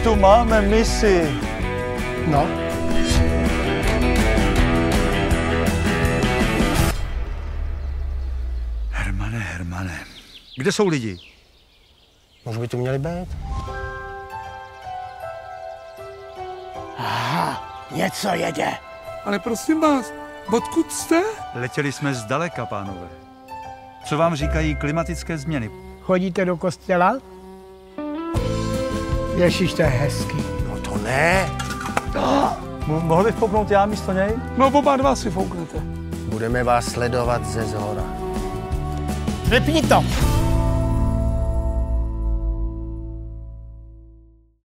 tu máme misi. No. Hermane, kde jsou lidi? Už by tu měli být. Aha, něco jede. Ale prosím vás, odkud jste? Letěli jsme zdaleka, pánové. Co vám říkají klimatické změny? Chodíte do kostela? Ježiš, to je hezký. No to ne. Mohl bych fouknout já místo něj? No oba dva si fouknete. Budeme vás sledovat ze zhora. Vypni to!